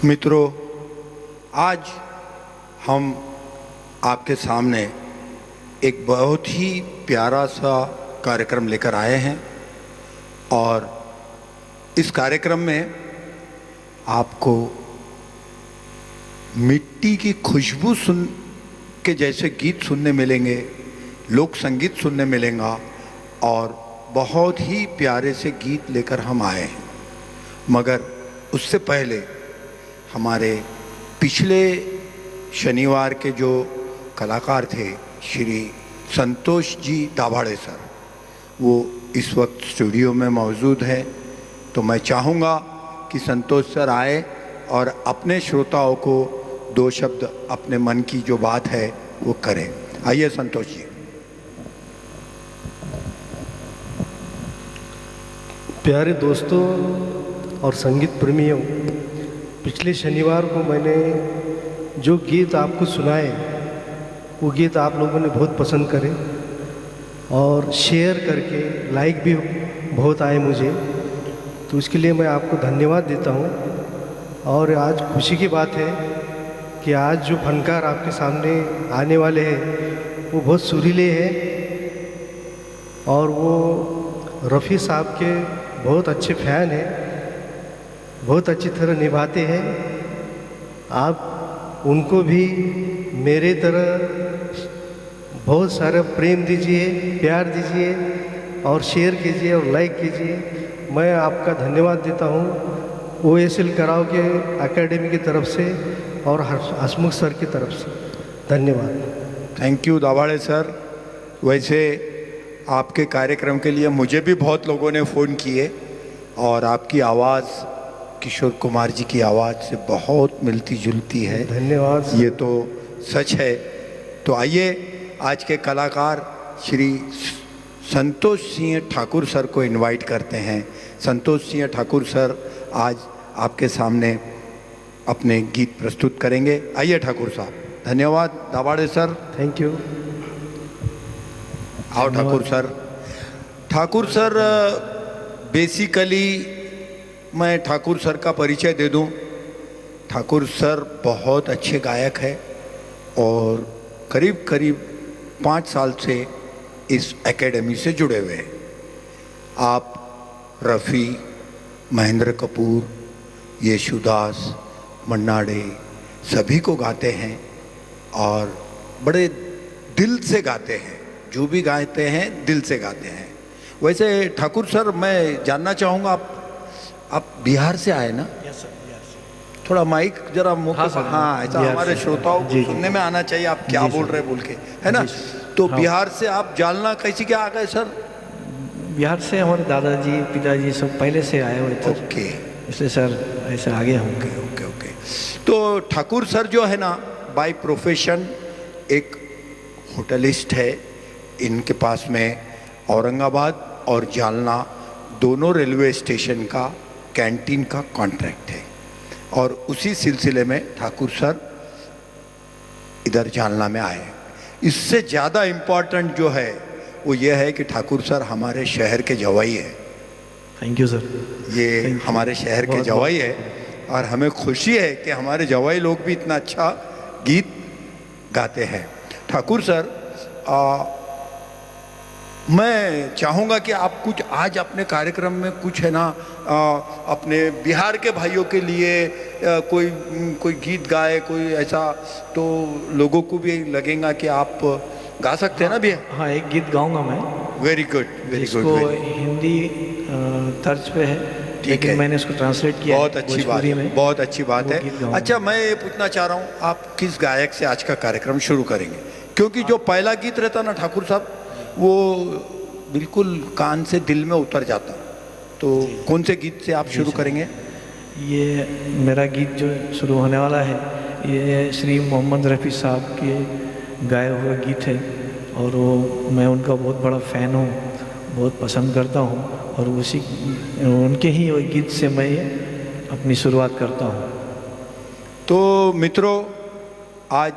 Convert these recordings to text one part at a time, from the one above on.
मित्रों, आज हम आपके सामने एक बहुत ही प्यारा सा कार्यक्रम लेकर आए हैं और इस कार्यक्रम में आपको मिट्टी की खुशबू सुन के जैसे गीत सुनने मिलेंगे, लोक संगीत सुनने मिलेगा और बहुत ही प्यारे से गीत लेकर हम आए हैं। मगर उससे पहले हमारे पिछले शनिवार के जो कलाकार थे श्री संतोष जी दाभाड़े सर, वो इस वक्त स्टूडियो में मौजूद हैं। तो मैं चाहूँगा कि संतोष सर आए और अपने श्रोताओं को दो शब्द अपने मन की जो बात है वो करें। आइए संतोष जी। प्यारे दोस्तों और संगीत प्रेमियों, पिछले शनिवार को मैंने जो गीत आपको सुनाए वो गीत आप लोगों ने बहुत पसंद करे और शेयर करके लाइक भी बहुत आए मुझे, तो इसके लिए मैं आपको धन्यवाद देता हूँ। और आज खुशी की बात है कि आज जो फनकार आपके सामने आने वाले हैं वो बहुत सुरीले हैं और वो रफ़ी साहब के बहुत अच्छे फ़ैन हैं, बहुत अच्छी तरह निभाते हैं। आप उनको भी मेरे तरह बहुत सारा प्रेम दीजिए, प्यार दीजिए और शेयर कीजिए और लाइक कीजिए। मैं आपका धन्यवाद देता हूँ OSL कराओके एकेडमी की तरफ से और हसमुख सर की तरफ से। धन्यवाद। Thank you Dabhade sir. वैसे आपके कार्यक्रम के लिए मुझे भी बहुत लोगों ने फ़ोन किए और आपकी आवाज़ किशोर कुमार जी की आवाज़ से बहुत मिलती जुलती है। धन्यवाद। ये तो सच है। तो आइए आज के कलाकार श्री संतोष सिंह ठाकुर सर को इनवाइट करते हैं। संतोष सिंह ठाकुर सर आज आपके सामने अपने गीत प्रस्तुत करेंगे। आइए ठाकुर साहब। धन्यवाद दाभाड़े सर। Thank you. आओ Thakur sir. Thakur sir, basically मैं ठाकुर सर का परिचय दे दूं। ठाकुर सर बहुत अच्छे गायक हैं और करीब करीब 5 साल से इस एकेडमी से जुड़े हुए हैं। आप रफ़ी, महेंद्र कपूर, येशुदास, मन्ना डे सभी को गाते हैं और बड़े दिल से गाते हैं। जो भी गाते हैं दिल से गाते हैं। वैसे ठाकुर सर, मैं जानना चाहूँगा, आप बिहार से आए ना? Yes sir. थोड़ा माइक जरा मुँह हाँ पे, सर, हाँ, ऐसा हमारे श्रोताओं को सुनने में आना चाहिए आप क्या बोल रहे बोल के, है ना? तो बिहार से आप जालना कैसे क्या आ गए सर? बिहार से हमारे दादाजी पिताजी सब पहले से आए हुए थे। ओके, इसलिए सर ऐसे आगे हम। Okay okay okay. तो ठाकुर सर जो है ना, बाय प्रोफेशन एक होटलिस्ट है। इनके पास में औरंगाबाद और जालना दोनों रेलवे स्टेशन का कैंटीन का कॉन्ट्रैक्ट है और उसी सिलसिले में ठाकुर सर इधर जालना में आए। इससे ज़्यादा इम्पोर्टेंट जो है वो ये है कि ठाकुर सर हमारे शहर के जवाई है। Thank you sir. ये हमारे शहर के जवाई है और हमें खुशी है कि हमारे जवाई लोग भी इतना अच्छा गीत गाते हैं। ठाकुर सर, मैं चाहूँगा कि आप कुछ आज अपने कार्यक्रम में कुछ है ना अपने बिहार के भाइयों के लिए कोई गीत गाए, कोई ऐसा, तो लोगों को भी लगेगा कि आप गा सकते हैं ना भैया? हाँ, एक गीत गाऊंगा मैं। Very good, very good. इसको हिंदी तर्ज पे है, लेकिन मैंने इसको ट्रांसलेट किया। बहुत अच्छी बात है, बहुत अच्छी बात है। अच्छा, मैं ये पूछना चाह रहा हूँ, आप किस गायक से आज का कार्यक्रम शुरू करेंगे? क्योंकि जो पहला गीत रहता ना ठाकुर साहब, वो बिल्कुल कान से दिल में उतर जाता। तो कौन से गीत से आप शुरू करेंगे? ये मेरा गीत जो शुरू होने वाला है ये श्री मोहम्मद रफ़ी साहब के गाए हुए गीत है और वो मैं उनका बहुत बड़ा फ़ैन हूँ, बहुत पसंद करता हूँ और उनके ही गीत से मैं अपनी शुरुआत करता हूँ। तो मित्रों, आज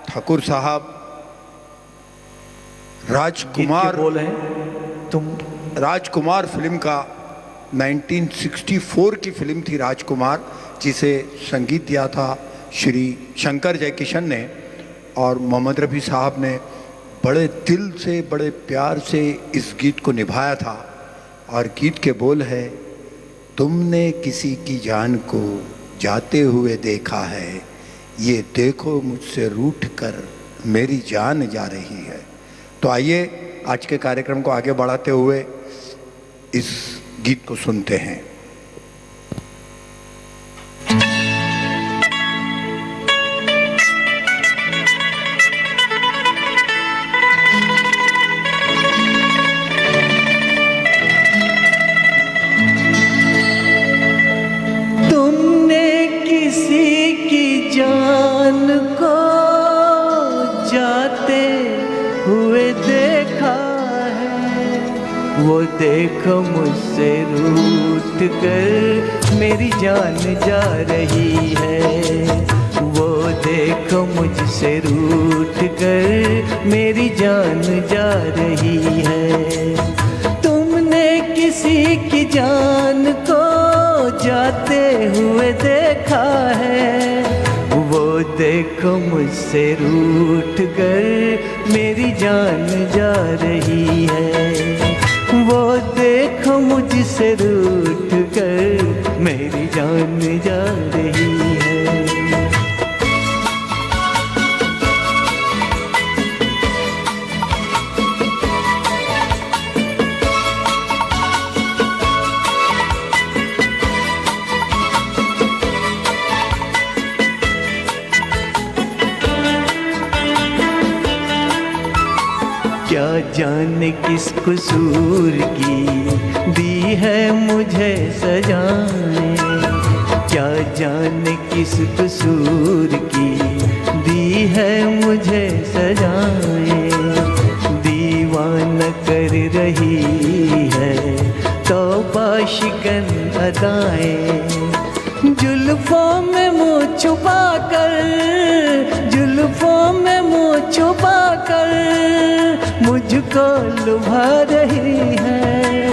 ठाकुर साहब राजकुमार बोल हैं तुम राजकुमार फिल्म का 1964 की फिल्म थी राजकुमार, जिसे संगीत दिया था श्री शंकर जयकिशन ने, और मोहम्मद रफ़ी साहब ने बड़े दिल से, बड़े प्यार से इस गीत को निभाया था। और गीत के बोल है, तुमने किसी की जान को जाते हुए देखा है, ये देखो मुझसे रूठ कर मेरी जान जा रही है। तो आइए आज के कार्यक्रम को आगे बढ़ाते हुए इस गीत को सुनते हैं। तुमने किसी की जान को जाते हुए देखा है, वो देखो मुझसे रूठ कर मेरी जान जा रही है, वो देखो मुझसे रूठ कर मेरी जान जा रही है। तुमने किसी की जान को जाते हुए देखा है, वो देखो मुझसे रूठ कर मेरी जान जा रही है, वो देखो मुझसे रूठ कर मेरी जान जा रही है। क्या जाने किस कसूर की दी है मुझे सजाएं, क्या जाने किस कसूर की दी है मुझे सजाएं, दीवाना कर रही है तौबा शिकन अदाएं, जुल्फों में मुँह छुपा कर, जुल्फों में मुँह छुपा कर मुझको लुभा रही है,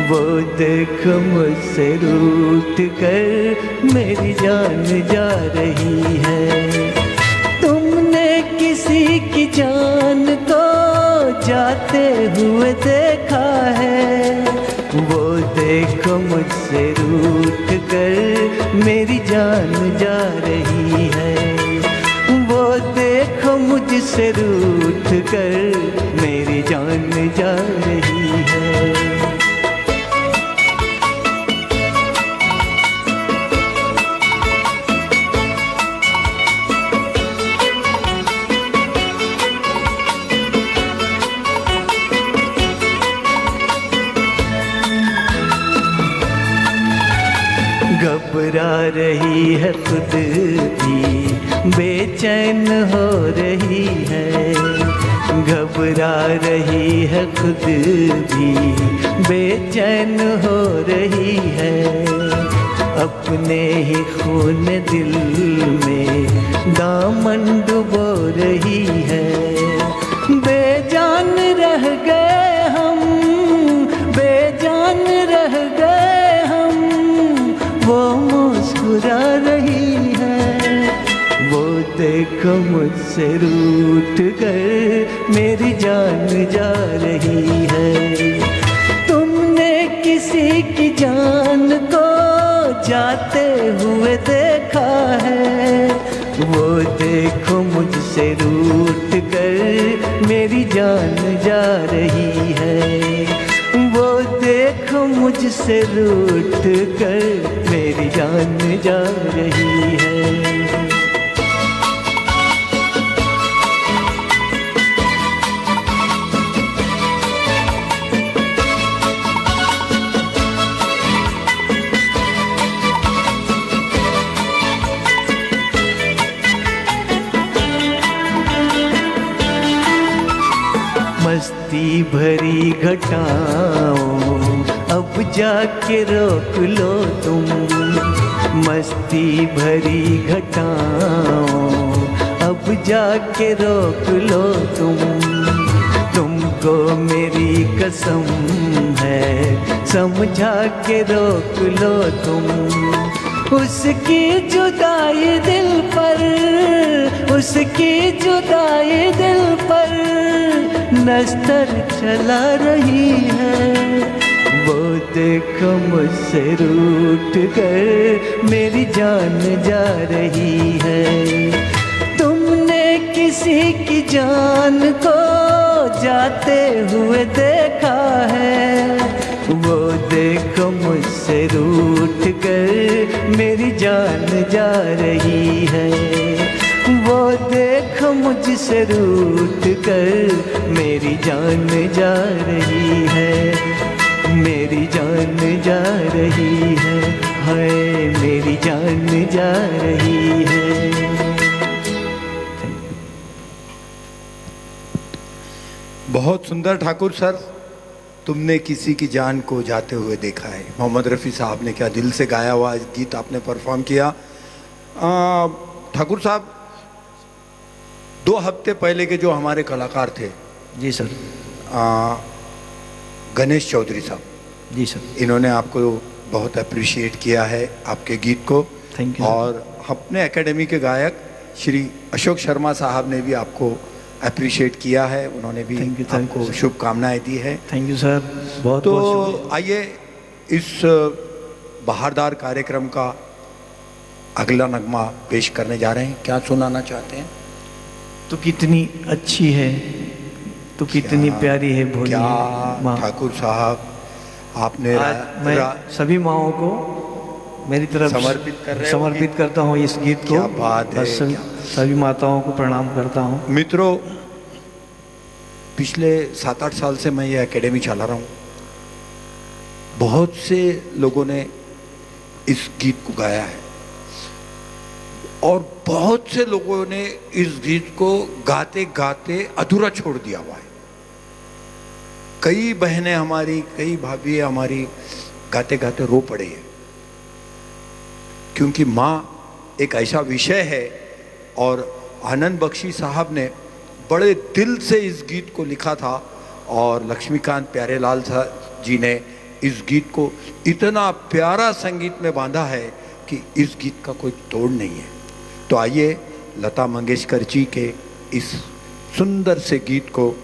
वो देख मुझसे रूठ कर मेरी जान जा रही है। तुमने किसी की जान को जाते हुए देखा है, वो देखो मुझसे रूठ कर मेरी जान जा रही है, वो देखो मुझसे रूठ कर मेरी जान जा रही है। घबरा रही है खुद भी बेचैन हो रही है, घबरा रही है खुद भी बेचैन हो रही है, अपने ही खून दिल में दामन डुबो रही है, बेजान रह गए हम, बेजान रह गए हम, वो मुस्कुरा रही है, वो देखो मुझसे रूठ कर मेरी जान जा रही है। तुमने किसी की जान को जाते हुए देखा है, वो देखो मुझसे रूठ कर मेरी जान जा रही है, वो देखो मुझसे रूठ कर मेरी जान जा रही है। मस्ती भरी घटाओ अब जाके रोक लो तुम, मस्ती भरी घटाओ अब जाके रोक लो तुम, तुमको मेरी कसम है समझा के रोक लो तुम। उसकी जुदाई दिल पर, उसकी जुदाई दिल पर नस्तर चला रही है। वो देखो मुझसे रूठ कर मेरी जान जा रही है। तुमने किसी की जान को जाते हुए देखा है। वो देखो मुझसे रूठ कर मेरी जान जा रही है। वो देखो मुझसे रूठ कर मेरी जान जा रही है। मेरी जान जा रही है, हाय मेरी जान जा रही है। बहुत सुंदर ठाकुर सर, तुमने किसी की जान को जाते हुए देखा है। मोहम्मद रफ़ी साहब ने क्या दिल से गाया हुआ गीत आपने परफॉर्म किया। ठाकुर साहब, 2 हफ्ते पहले के जो हमारे कलाकार थे, जी सर। गणेश चौधरी साहब, जी सर। इन्होंने आपको बहुत अप्रिशिएट किया है, आपके गीत को। Thank you. और अपने एकेडमी के गायक श्री अशोक शर्मा साहब ने भी आपको अप्रिशिएट किया है, उन्होंने भी आपको शुभकामनाएं दी है। थैंक यू सर, बहुत तो बहुत। आइए इस बहारदार कार्यक्रम का अगला नगमा पेश करने जा रहे हैं। क्या सुनाना चाहते हैं? तो कितनी अच्छी है, तो कितनी प्यारी है भोली क्या माँ। ठाकुर साहब, आपने आज मैं सभी माँओं को मेरी तरफ समर्पित कर रहे हो समर्पित करता हूँ इस गीत को। क्या बात है, बस सभी माताओं को प्रणाम करता हूँ। मित्रों, पिछले 7-8 साल से मैं ये एकेडमी चला रहा हूँ। बहुत से लोगों ने इस गीत को गाया है और बहुत से लोगों ने इस गीत को गाते गाते अधूरा छोड़ दिया हुआ है। कई बहनें हमारी, कई भाभी हमारी गाते गाते रो पड़े हैं, क्योंकि माँ एक ऐसा विषय है। और आनंद बख्शी साहब ने बड़े दिल से इस गीत को लिखा था और लक्ष्मीकांत प्यारेलाल जी ने इस गीत को इतना प्यारा संगीत में बांधा है कि इस गीत का कोई तोड़ नहीं है। तो आइए लता मंगेशकर जी के इस सुंदर से गीत को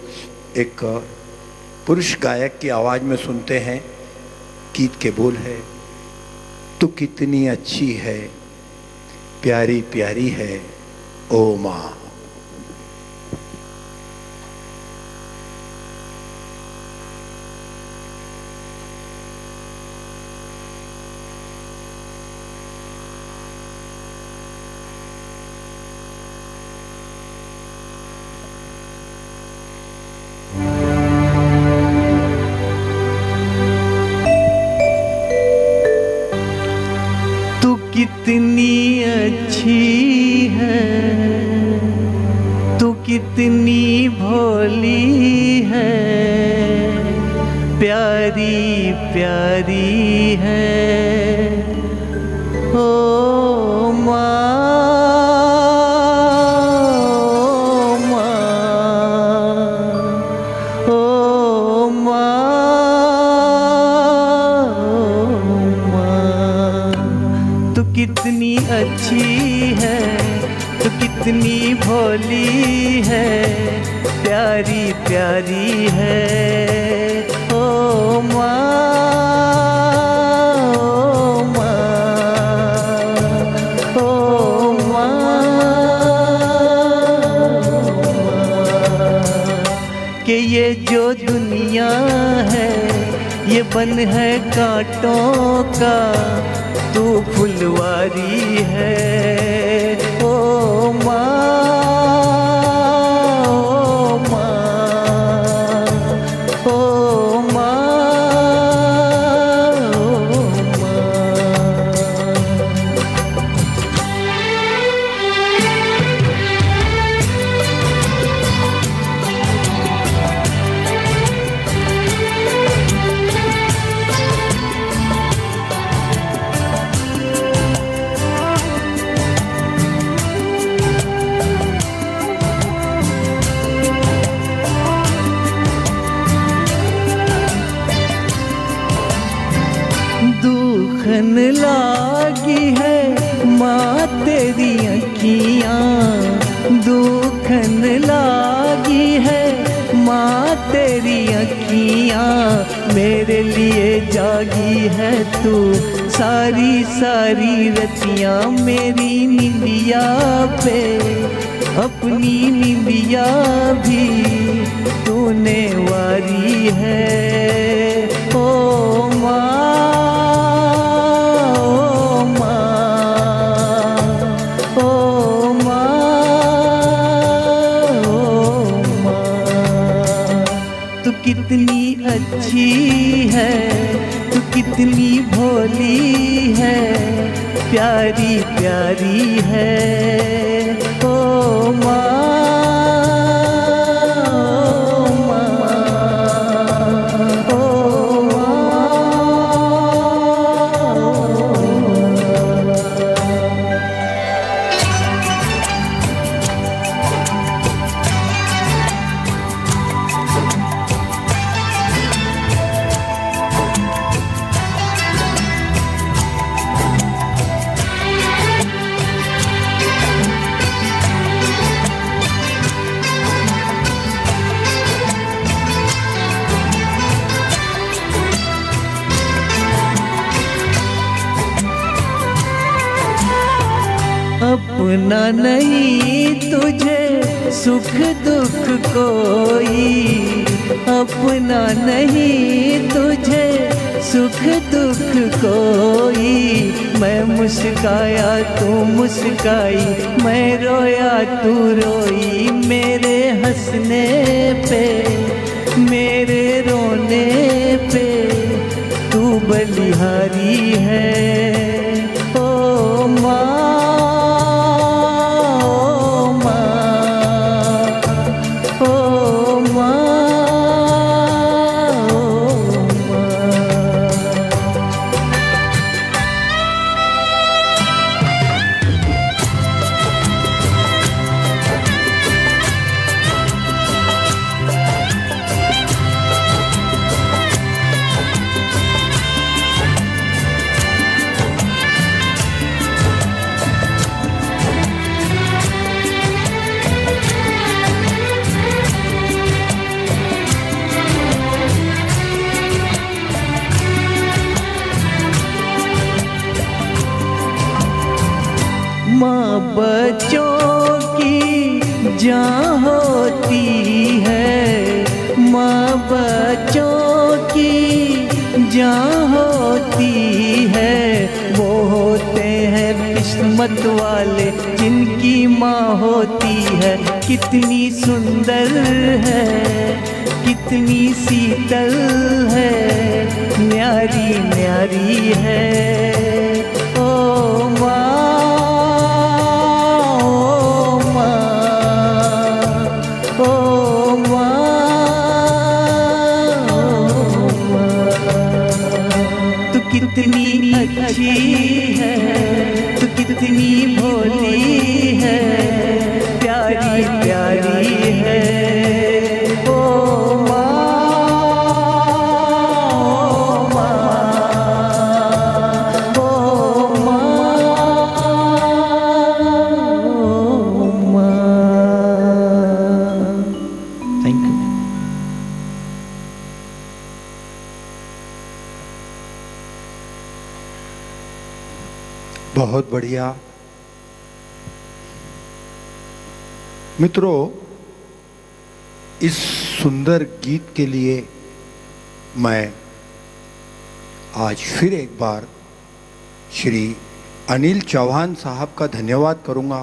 एक पुरुष गायक की आवाज़ में सुनते हैं। गीत के बोल है, तू कितनी अच्छी है, प्यारी प्यारी है ओ माँ। कितनी अच्छी है, तू कितनी भोली है, प्यारी प्यारी है ओ माँ, ओ माँ। कितनी अच्छी है, तो कितनी भोली है, प्यारी प्यारी है ओ माँ, ओ माँ, ओ माँ। कि ये जो दुनिया है ये बन है कांटों का, तू फुलवारी है ओ माँ, ओ माँ, ओ माँ, ओ माँ। दुखन लागी है माँ तेरी अखियाँ, दुखन लागी है माँ तेरी अखियाँ, मेरे लिए जागी है तू सारी सारी रतियाँ, मेरी निंदिया पे अपनी निंदिया भी तूने वारी है। ओ माँ, ओ माँ, ओ माँ, ओ माँ, तू कितनी अच्छी है, तू कितनी भोली है, प्यारी प्यारी है। ओ माँ, अपना नहीं तुझे सुख दुख कोई, अपना नहीं तुझे सुख दुख कोई, मैं मुस्काया तू मुस्काई, मैं रोया तू रोई, मेरे हंसने पे मेरे रोने पे तू बलिहारी है। ओ माँ, माँ बच्चों की जान होती है, माँ बच्चों की जान होती है, वो होते हैं किस्मत वाले जिनकी माँ होती है। कितनी सुंदर है, कितनी शीतल है, न्यारी न्यारी है। ओ माँ, कितनी अच्छी है, तू कितनी भोली है, प्यारी प्यारी है। ओ माँ, ओ माँ, ओ माँ। Thank you. बहुत बढ़िया मित्रों, इस सुंदर गीत के लिए मैं आज फिर एक बार श्री अनिल चौहान साहब का धन्यवाद करूंगा,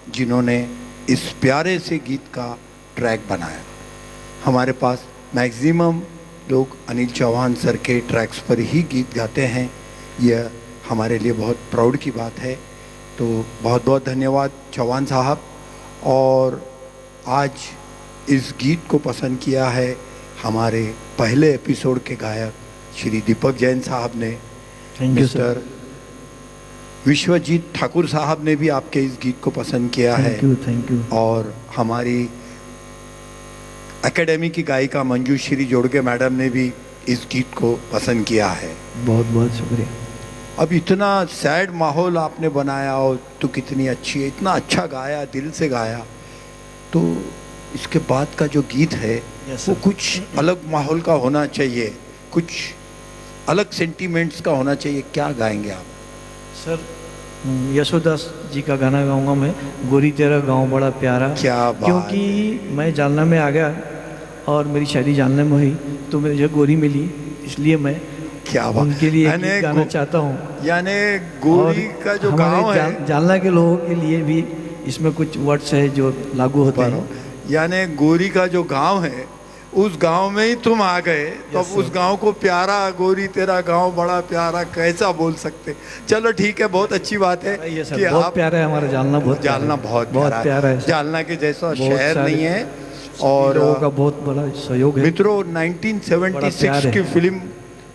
जिन्होंने इस प्यारे से गीत का ट्रैक बनाया। हमारे पास मैक्सिमम लोग अनिल चौहान सर के ट्रैक्स पर ही गीत गाते हैं, यह हमारे लिए बहुत प्राउड की बात है। तो बहुत बहुत धन्यवाद चौहान साहब। और आज इस गीत को पसंद किया है हमारे पहले एपिसोड के गायक श्री दीपक जैन साहब ने। मिस्टर विश्वजीत ठाकुर साहब ने भी आपके इस गीत को पसंद किया है। Thank you. और हमारी एकेडमी की गायिका मंजू श्री जोड़गे मैडम ने भी इस गीत को पसंद किया है। बहुत बहुत शुक्रिया। अब इतना सैड माहौल आपने बनाया और तो कितनी अच्छी है, इतना अच्छा गाया, दिल से गाया। तो इसके बाद का जो गीत है Yes, वो sir. कुछ अलग माहौल का होना चाहिए, कुछ अलग सेंटीमेंट्स का होना चाहिए। क्या गाएंगे आप? सर यशोदास जी का गाना गाऊंगा मैं, गोरी तेरा गाँव बड़ा प्यारा। क्या बात क्योंकि मैं जालना में आ गया और मेरी शादी जालना में हुई, तो मुझे गोरी मिली, इसलिए मैं क्या बात, उनके लिए एक यानी गीत गाना चाहता हूँ। यानी गोरी और का जो हमारे गांव है, जालना के लोगों के लिए भी इसमें कुछ वर्ड्स है जो लागू होते हैं। यानी गोरी का जो गांव है, उस गांव में ही तुम आ गए, तो अब Yes, उस sir. गांव को प्यारा, गोरी तेरा गांव बड़ा प्यारा कैसा बोल सकते। चलो ठीक है, बहुत अच्छी बात है ये सर कि बहुत आप, प्यारा है हमारा जालना, बहुत जालना बहुत प्यारा है सर। जालना के जैसा बहुत शहर सारे नहीं है। और लोगों और का बहुत बड़ा सहयोग है। मित्रों, बड़ा 1976 प्यार की है। फिल्म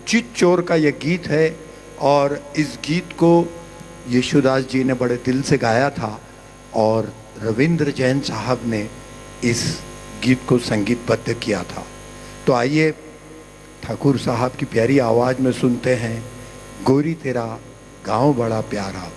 चित चोर का ये गीत है, और इस गीत को यशोदास जी ने बड़े दिल से गाया था, और रविंद्र जैन साहब ने इस गीत को संगीतबद्ध किया था। तो आइए ठाकुर साहब की प्यारी आवाज़ में सुनते हैं गोरी तेरा गांव बड़ा प्यारा।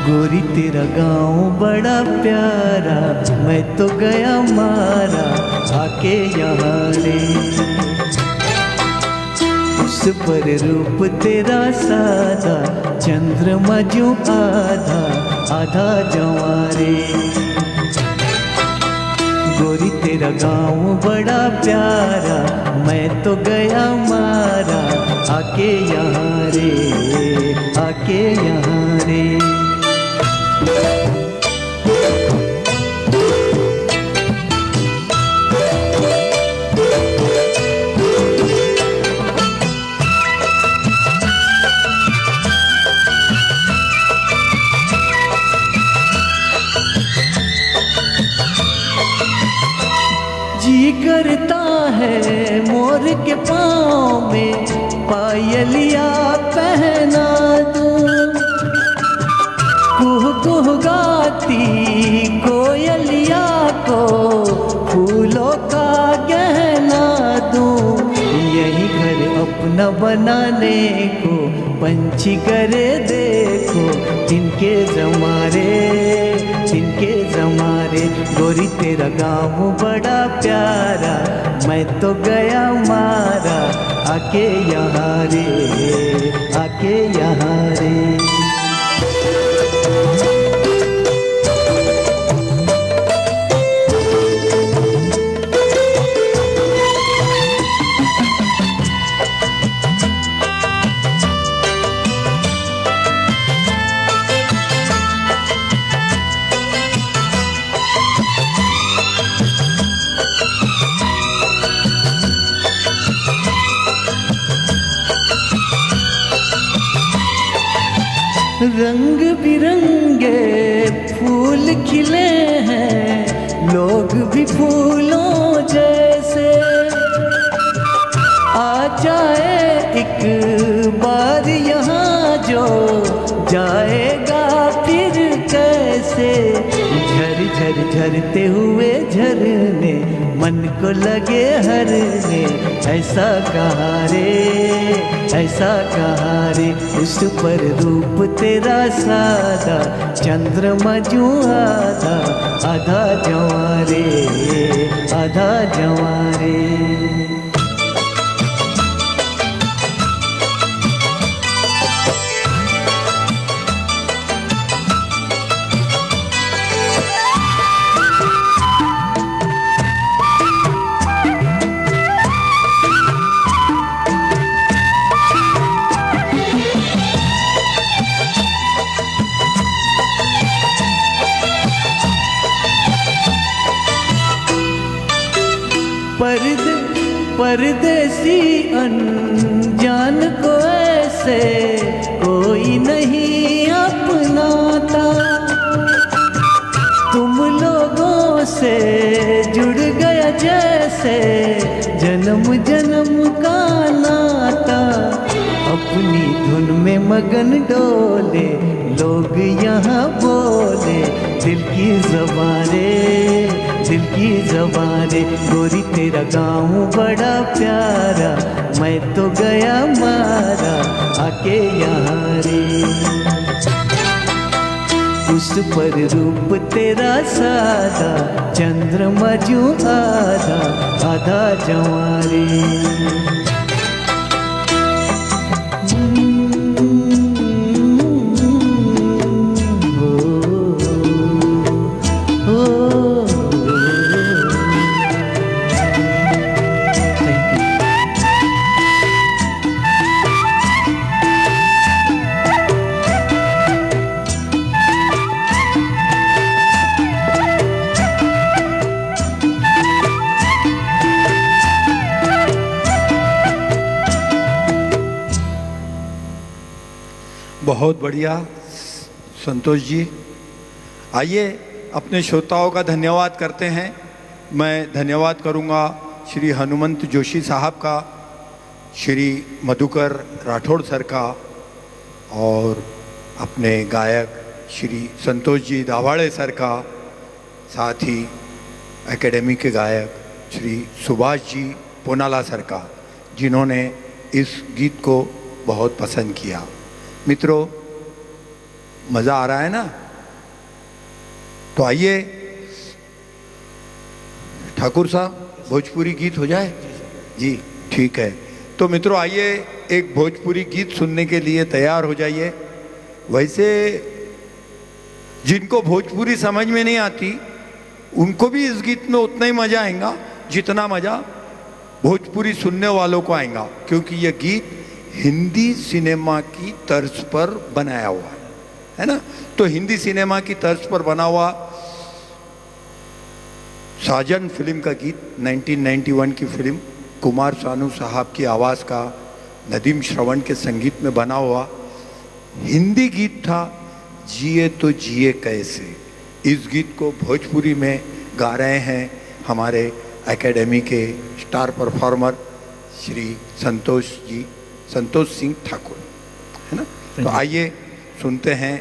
गोरी तेरा गांव बड़ा प्यारा, मैं तो गया मारा आके यहाँ रे। उस पर रूप तेरा सादा, चंद्रमा जो आधा आधा जवारे। गोरी तेरा गांव बड़ा प्यारा, मैं तो गया मारा आके यहाँ रे, आके यहाँ रे। जी करता है मोर के पाँव में पायलिया पहना दूं, कुह कुह गाती कोयलिया को फूलों का गहना दूं। यही घर अपना बनाने को पंछी करे देखो, तिनके जमारे तिनके जमारे। गोरी तेरा गाँव बड़ा प्यारा, मैं तो गया मारा आके यहाँ रे, आके यहाँ रे। रंग बिरंगे फूल खिले हैं, लोग भी फूलों जैसे। आ जाए एक बार यहाँ जो जाएगा फिर कैसे। झर झर झरते हुए झरने मन को लगे हरने, ऐसा कहाँ रे, ऐसा कहाँ रे। उस पर रूप तेरा सादा, चंद्रमा जो आधा आधा जवारे, आधा जवारे। परदेसी अनजान को ऐसे कोई नहीं अपनाता। तुम लोगों से जुड़ गया जैसे जन्म जन्म का नाता। अपनी धुन में मगन डोले लोग यहाँ बोले, दिल की ज़बाने गोरी तेरा गाँव बड़ा प्यारा, मैं तो गया मारा आके यहाँ रे। उस पर रूप तेरा सादा, चंद्रमा जो आधा आधा जवारे। बहुत बढ़िया संतोष जी। आइए अपने श्रोताओं का धन्यवाद करते हैं। मैं धन्यवाद करूंगा श्री हनुमंत जोशी साहब का, श्री मधुकर राठौड़ सर का, और अपने गायक श्री संतोष जी दाभाड़े सर का, साथ ही एकेडमी के गायक श्री सुभाष जी पोनाला सर का, जिन्होंने इस गीत को बहुत पसंद किया। मित्रों, मज़ा आ रहा है ना? तो आइए ठाकुर साहब, भोजपुरी गीत हो जाए जी? ठीक है। तो मित्रों आइए एक भोजपुरी गीत सुनने के लिए तैयार हो जाइए। वैसे जिनको भोजपुरी समझ में नहीं आती उनको भी इस गीत में उतना ही मज़ा आएगा जितना मज़ा भोजपुरी सुनने वालों को आएगा, क्योंकि यह गीत हिंदी सिनेमा की तर्ज पर बनाया हुआ है ना। तो हिंदी सिनेमा की तर्ज पर बना हुआ साजन फिल्म का गीत, 1991 की फिल्म, कुमार सानू साहब की आवाज़ का, नदीम श्रवण के संगीत में बना हुआ हिंदी गीत था, जिए तो जिए कैसे। इस गीत को भोजपुरी में गा रहे हैं हमारे एकेडमी के स्टार परफॉर्मर श्री संतोष सिंह ठाकुर, है ना। तो आइए सुनते हैं।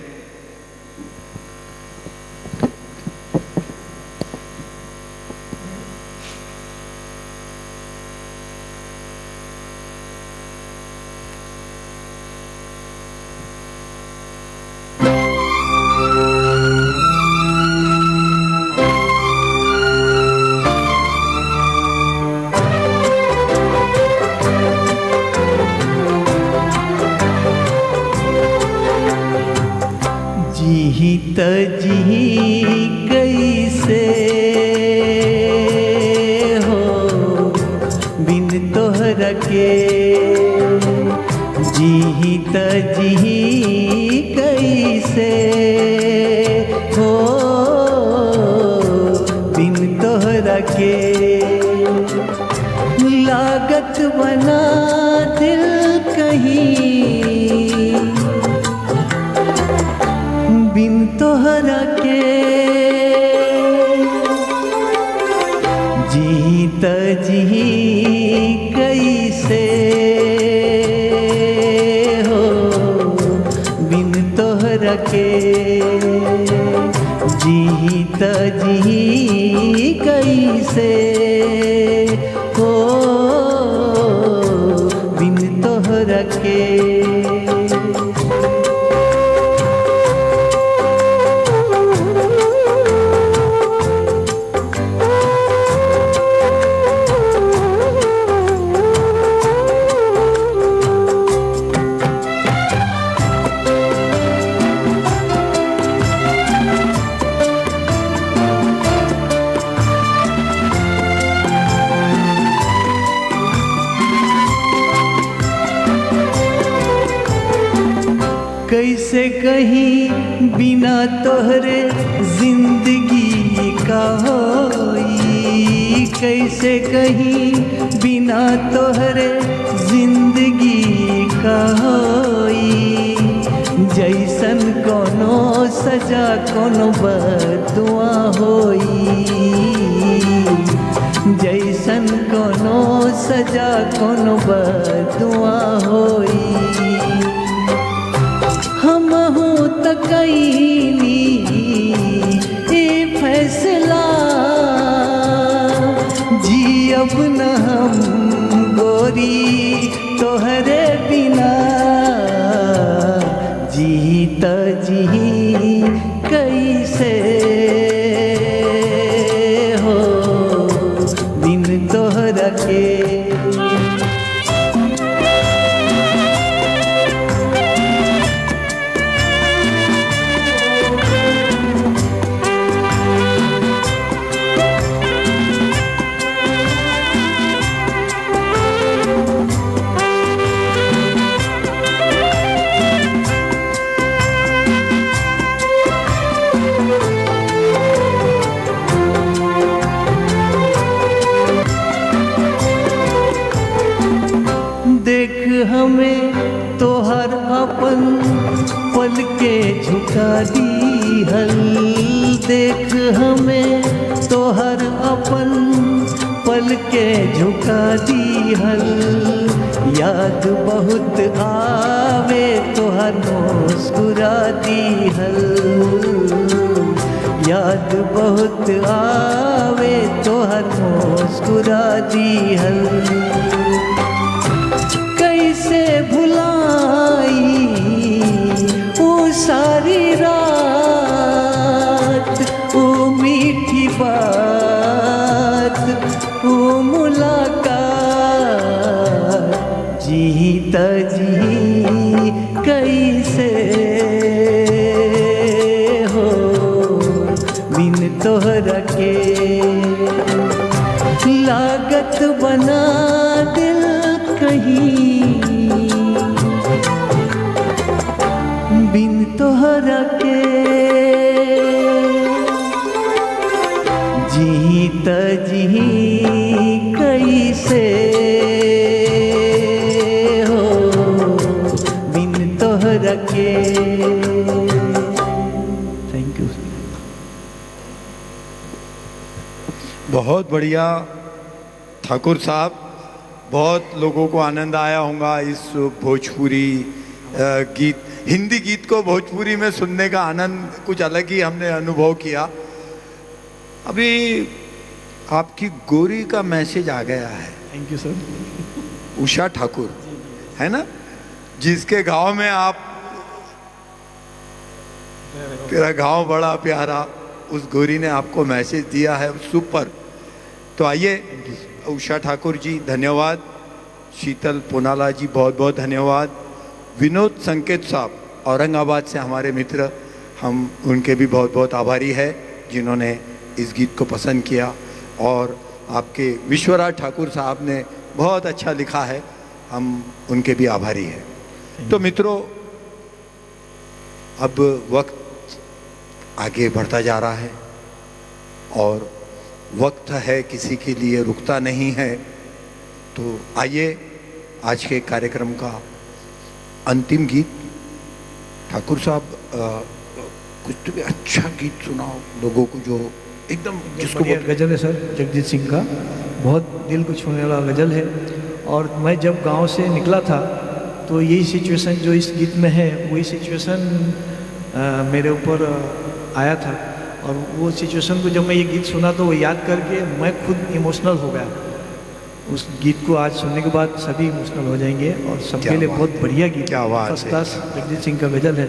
जी कैसे हो बिन तोहरा के, जी कैसे हो बिन तोहरा के। लागत बना दिल कहीं बिन तोहरा के, जीत जी कैसे हो बिन तोहरा के, जीत जी कैसे हो बिन तोहरा के। कैसे कहीं बिना तोहरे जिंदगी का होई, कैसे कहीं बिना तोहरे जिंदगी का होई। जैसन कोनो सजा कोनो बदुआ होई। जैसन कोनो सजा कोनो बदुआ होई। हमहू त कईनी ए फैसला जियब न हम गोरी तोहरे बिना। जीत जी कैसे हो बिन तोहरा के। देख हमें तोहर अपन पल के झुका दी हल। देख हमें तोहर अपन पल के झुका दी हल। याद बहुत आवे तोहर मुस्कुरा दी हल। याद बहुत आवे तोहर मुस्कुरा दी हल। कैसे भुलाई वो सारी रात, वो मीठी बात, वो मुलाकात। जीता जी कैसे हो बिन तोहरा के। लागत बना दिल कहीं बिन तोहरा के। जीत जी कैसे हो बिन तोहरा के। Thank you. बहुत बढ़िया ठाकुर साहब, बहुत लोगों को आनंद आया होगा इस भोजपुरी गीत, हिंदी गीत को भोजपुरी में सुनने का आनंद कुछ अलग ही हमने अनुभव किया। अभी आपकी गोरी का मैसेज आ गया है। Thank you sir. Usha Thakur है ना, जिसके गांव में आप, तेरा गांव बड़ा प्यारा, उस गोरी ने आपको मैसेज दिया है, सुपर। तो आइए उषा ठाकुर जी धन्यवाद, शीतल पुनाला जी बहुत बहुत धन्यवाद, विनोद संकेत साहब औरंगाबाद से हमारे मित्र, हम उनके भी बहुत बहुत आभारी है जिन्होंने इस गीत को पसंद किया। और आपके विश्वराज ठाकुर साहब ने बहुत अच्छा लिखा है, हम उनके भी आभारी हैं। तो मित्रों, अब वक्त आगे बढ़ता जा रहा है और वक्त है किसी के लिए रुकता नहीं है। तो आइए आज के कार्यक्रम का अंतिम गीत। ठाकुर साहब कुछ तो भी अच्छा गीत सुनाओ लोगों को, जो एकदम जिसको गज़ल है सर, जगजीत सिंह का बहुत दिल को छूने वाला गज़ल है। और मैं जब गांव से निकला था तो यही सिचुएशन जो इस गीत में है, वही सिचुएशन मेरे ऊपर आया था। और वो सिचुएशन को जब मैं ये गीत सुना तो वो याद करके मैं खुद इमोशनल हो गया। उस गीत को आज सुनने के बाद सभी इमोशनल हो जाएंगे। और सबके लिए बहुत बढ़िया गीत, क्या बात फर्स्ट है। क्लास जगजीत सिंह का गज़ल है,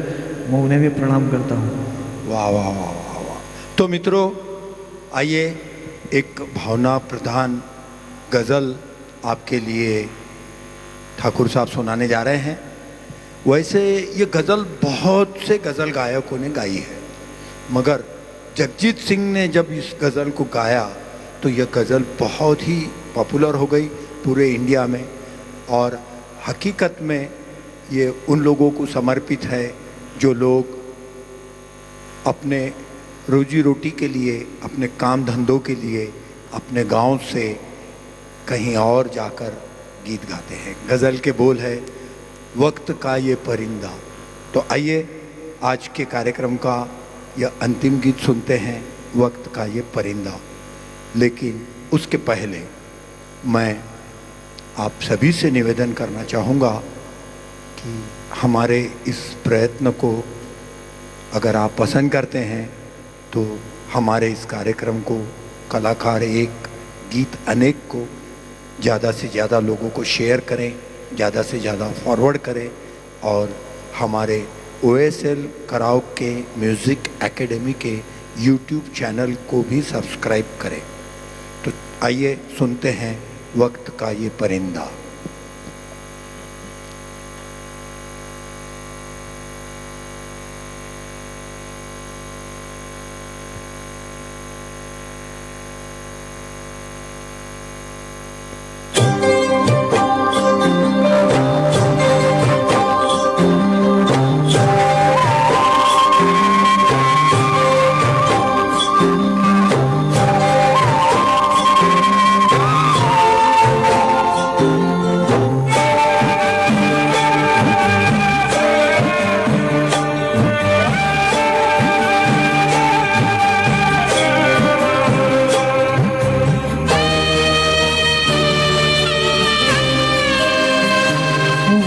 मैं उन्हें भी प्रणाम करता हूँ। वाह वाह वाह वाह वाह। तो मित्रों, आइए एक भावना प्रधान गज़ल आपके लिए ठाकुर साहब सुनाने जा रहे हैं। वैसे ये गज़ल बहुत से गज़ल गायकों ने गाई है, मगर जगजीत सिंह ने जब इस गज़ल को गाया तो यह गज़ल बहुत ही पॉपुलर हो गई पूरे इंडिया में। और हकीकत में ये उन लोगों को समर्पित है जो लोग अपने रोजी रोटी के लिए, अपने काम धंधों के लिए अपने गांव से कहीं और जाकर गीत गाते हैं। गज़ल के बोल है वक्त का ये परिंदा। तो आइए आज के कार्यक्रम का यह अंतिम गीत सुनते हैं, वक्त का ये परिंदा। लेकिन उसके पहले मैं आप सभी से निवेदन करना चाहूँगा कि हमारे इस प्रयत्न को अगर आप पसंद करते हैं तो हमारे इस कार्यक्रम को कलाकार एक गीत अनेक को ज़्यादा से ज़्यादा लोगों को शेयर करें, ज़्यादा से ज़्यादा फॉरवर्ड करें और हमारे OSL कराओके म्यूज़िक एकेडमी के YouTube चैनल को भी सब्सक्राइब करें। तो आइए सुनते हैं वक्त का ये परिंदा।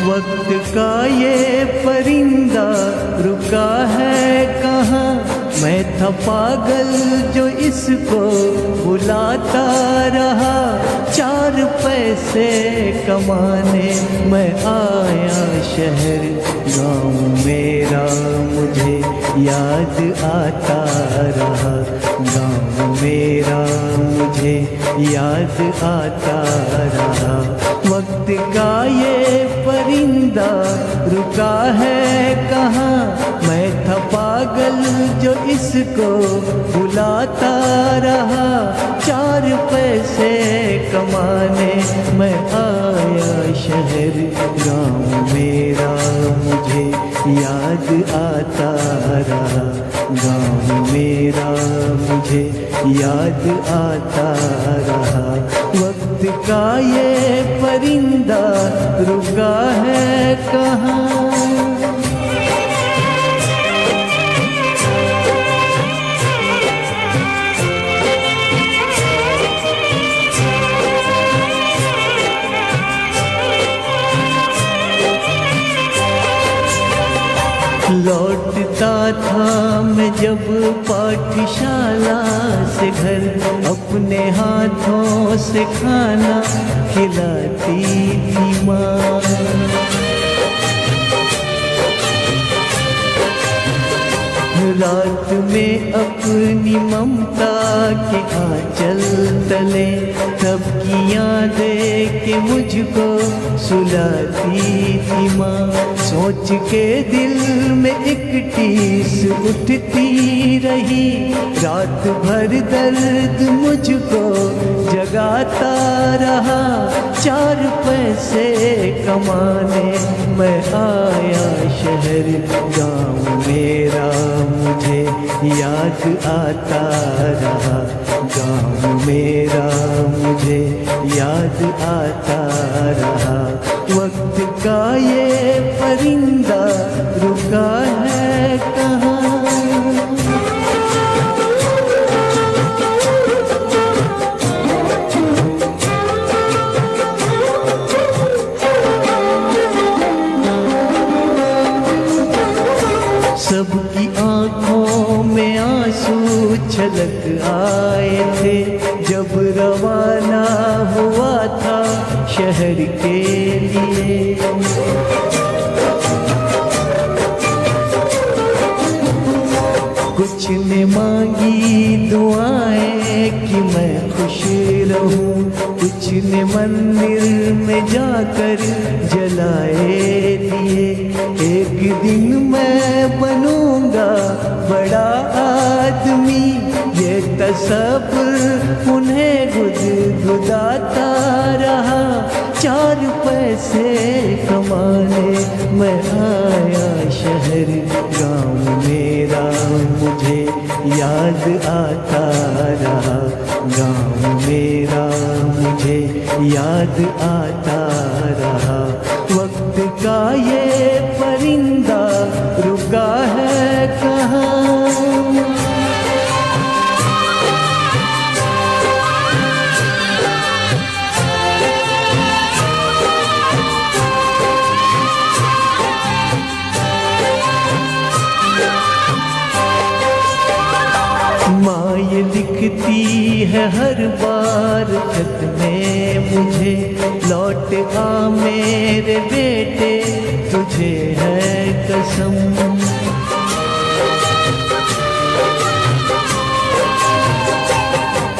वक्त का ये परिंदा रुका है कहाँ, मैं था पागल जो इसको बुलाता रहा। 4 पैसे कमाने मैं आया शहर, गाँव मेरा मुझे याद आता रहा। गाँव मेरा मुझे याद आता रहा। वक्त का ये परिंदा रुका है कहाँ, मैं था पागल जो इसको बुलाता रहा। 4 पैसे कमाने मैं आया शहर, गाँव मेरा मुझे याद आता रहा। गाँव मेरा मुझे याद आता रहा। वक्त का ये परिंदा रुका है कहाँ। लौटता था मैं जब पाठशाला से घर, अपने हाथों से खाना खिलाती थी माँ। रात में अपनी ममता के आंचल तले सबकी यादें के मुझको सुलाती थी माँ। सोच के दिल में एक टीस उठती रही, रात भर दर्द मुझको जगाता रहा। 4 पैसे कमाने मैं आया शहर, गाँव मेरा मुझे याद आता रहा। गाँव मेरा मुझे याद आता रहा। वक्त का ये परिंदा रुका है कहाँ। सबकी आँखों में आंसू छलक आए थे जब रवाना हुआ था शहर के लिए। कुछ ने मांगी दुआएं कि मैं खुश रहूं, कुछ ने मंदिर में जाकर जलाए दिए। एक दिन मैं बनूंगा बड़ा आदमी, ये तसव्वुर उन्हें गुदगुदाता रहा। 4 पैसे कमाने मैं आया शहर, गाँव मेरा मुझे याद आता रहा। गाँव मेरा मुझे याद आता रहा। वक्त का ये परिंदा रुका है कहाँ। माँ ये लिखती है हर बार खत में मुझे, लौट आ मेरे बेटे तुझे है कसम।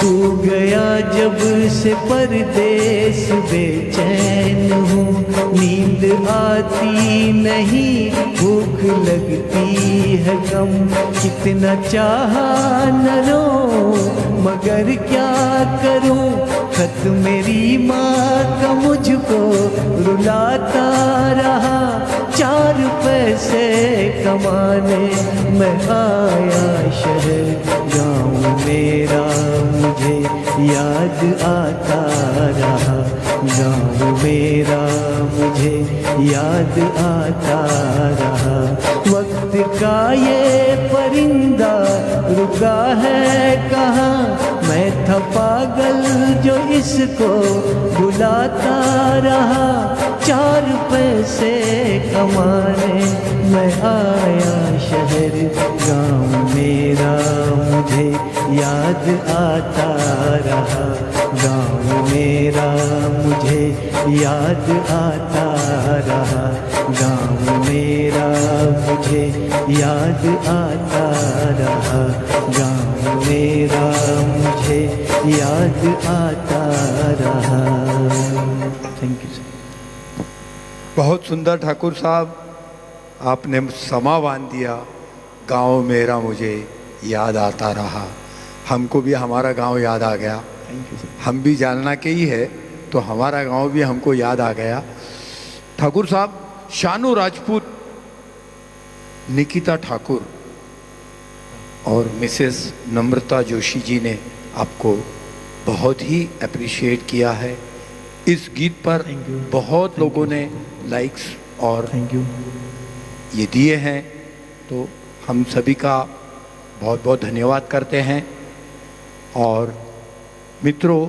तू गया जब से परदेस बेचैन हूँ, नींद आती नहीं भूख लगती है कम। कितना चाहा न रो मगर क्या करूँ, खत मेरी माँ का मुझको रुलाता रहा। 4 पैसे कमाने मैं आया शहर, गाँव मेरा मुझे याद आता रहा। गाँव मेरा मुझे याद आता रहा। वक्त का ये परिंदा रुका है कहाँ। मैं था पागल जो इसको बुलाता रहा। 4 पैसे कमाने मैं आया शहर, गाँव मेरा मुझे याद आता रहा। गाँव मेरा मुझे याद आता रहा। गाँव मेरा मुझे याद आता रहा। गाँव मेरा मुझे याद आता रहा। Thank you sir. बहुत सुंदर ठाकुर साहब, आपने समा बांध दिया। गांव मेरा मुझे याद आता रहा। हमको भी हमारा गांव याद आ गया। Thank you sir. हम भी जालना के ही है तो हमारा गांव भी हमको याद आ गया। ठाकुर साहब, शानू राजपूत, निकिता ठाकुर और मिसेस नम्रता जोशी जी ने आपको बहुत ही अप्रिशिएट किया है। इस गीत पर Thank you. बहुत लोगों ने लाइक्स और थैंक यू। ये दिए हैं, तो हम सभी का बहुत बहुत धन्यवाद करते हैं। और मित्रों,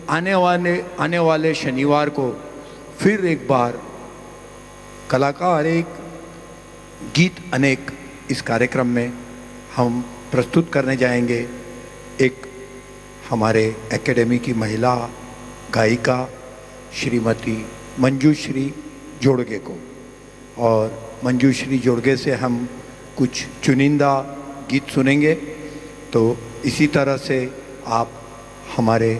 आने वाले शनिवार को फिर एक बार कलाकार एक गीत अनेक इस कार्यक्रम में हम प्रस्तुत करने जाएंगे। एक हमारे एकेडमी की महिला गायिका श्रीमती मंजूश्री जोड़गे को, और मंजूश्री जोड़गे से हम कुछ चुनिंदा गीत सुनेंगे। तो इसी तरह से आप हमारे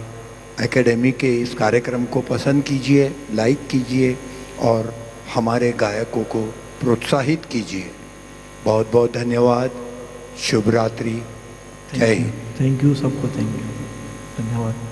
एकेडमी के इस कार्यक्रम को पसंद कीजिए, लाइक कीजिए और हमारे गायकों को प्रोत्साहित कीजिए। बहुत बहुत धन्यवाद। शुभ रात्रि। जय हिंद। थैंक यू सबको, थैंक यू, धन्यवाद।